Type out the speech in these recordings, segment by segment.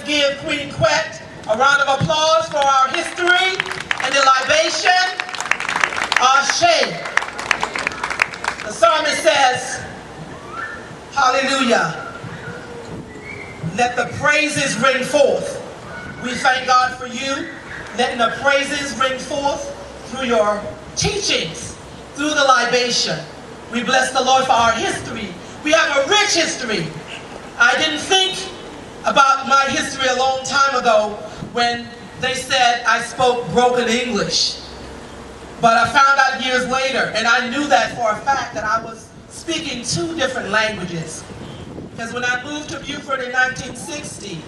give Queen Quet a round of applause for our history and the libation. Ashe. The psalmist says, hallelujah. Let the praises ring forth. We thank God for you, letting the praises ring forth through your teachings, through the libation. We bless the Lord for our history. We have a rich history. I didn't think about my history a long time ago when they said I spoke broken English. But I found out years later, and I knew that for a fact, that I was speaking 2 different languages. Because when I moved to Beaufort in 1960,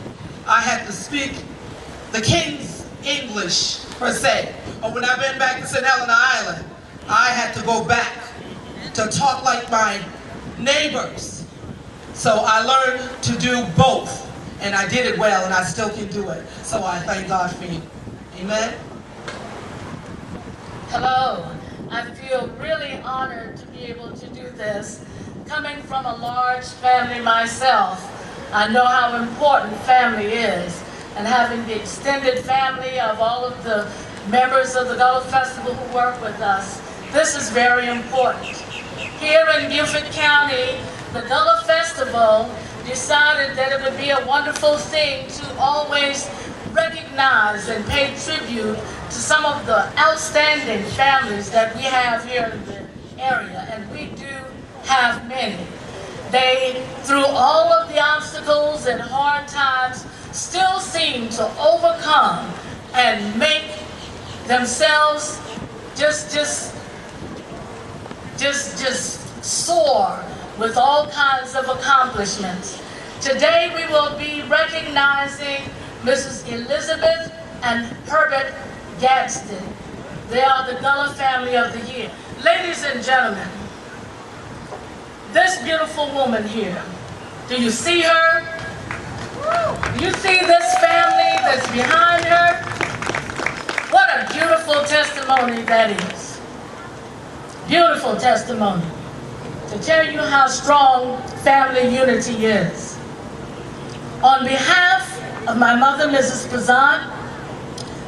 I had to speak the King's English, per se. Or when I've been back to St. Helena Island, I had to go back to talk like my neighbors. So I learned to do both, and I did it well, and I still can do it. So I thank God for you. Amen. Hello. I feel really honored to be able to do this. Coming from a large family myself, I know how important family is, and having the extended family of all of the members of the Gullah Festival who work with us, this is very important. Here in Beaufort County, the Gullah Festival decided that it would be a wonderful thing to always recognize and pay tribute to some of the outstanding families that we have here in the area, and we do have many. They, through all of the obstacles and hard times, still seem to overcome and make themselves just soar with all kinds of accomplishments. Today we will be recognizing Mrs. Elizabeth and Herbert Gadsden. They are the Gullah Family of the Year. Ladies and gentlemen, this beautiful woman here, do you see her? Do you see this family that's behind her? What a beautiful testimony that is. Beautiful testimony to tell you how strong family unity is. On behalf of my mother, Mrs. Pazant,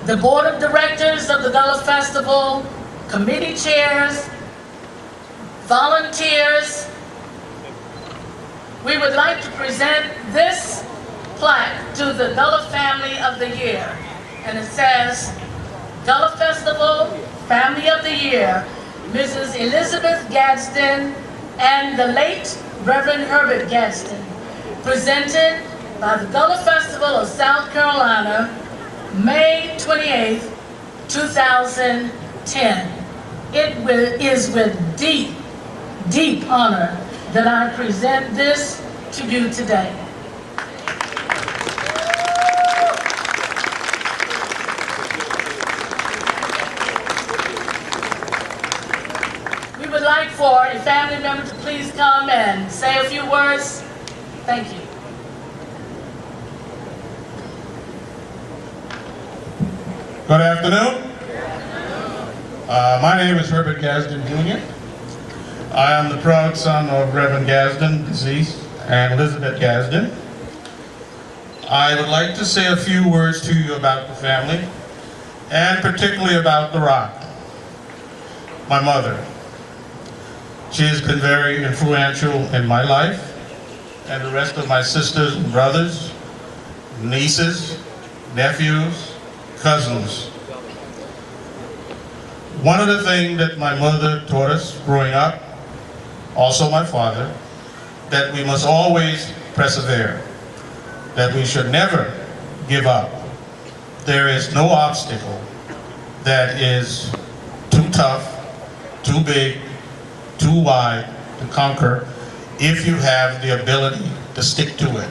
the board of directors of the Gullah Festival, committee chairs, volunteers, we would like to present this plaque to the Gullah Family of the Year. And it says, Gullah Festival Family of the Year, Mrs. Elizabeth Gadsden and the late Reverend Herbert Gadsden, presented by the Gullah Festival of South Carolina, May 28, 2010. It is with deep, deep honor that I present this to you today. We would like for a family member to please come and say a few words. Thank you. Good afternoon. My name is Herbert Gadsden Jr. I am the proud son of Reverend Gadsden, deceased, and Elizabeth Gadsden. I would like to say a few words to you about the family, and particularly about the Rock, my mother. She has been very influential in my life, and the rest of my sisters and brothers, nieces, nephews, cousins. One of the things that my mother taught us growing up, also my father, that we must always persevere, that we should never give up. There is no obstacle that is too tough, too big, too wide to conquer if you have the ability to stick to it.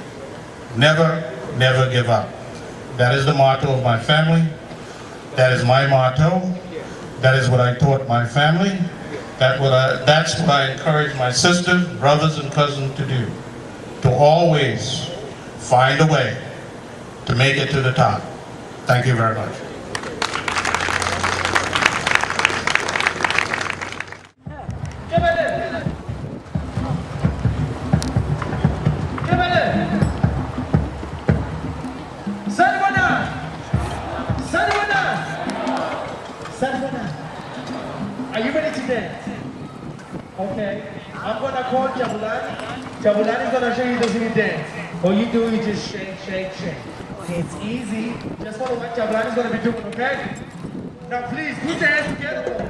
Never, never give up. That is the motto of my family. That is my motto. That is what I taught my family. That's what I encourage my sisters, brothers, and cousins to do. To always find a way to make it to the top. Thank you very much. Okay. I'm gonna call Jabulani. Jabulani's gonna show you the singing dance. All you do is just shake, shake, shake. It's easy. Just follow what Jabulani's gonna be doing, okay? Now please put your hands together.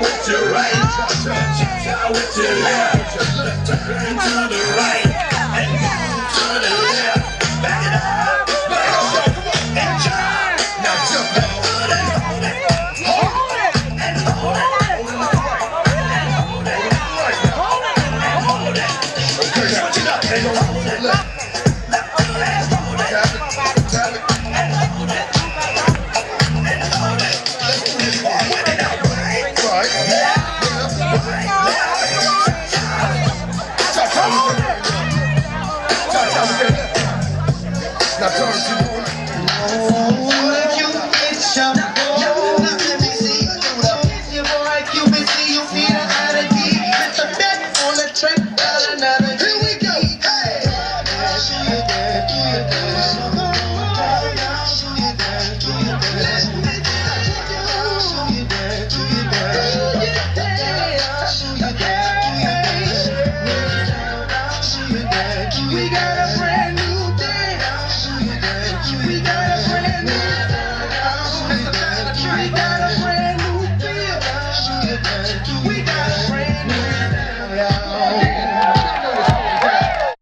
With your right, with your left, turn to the right.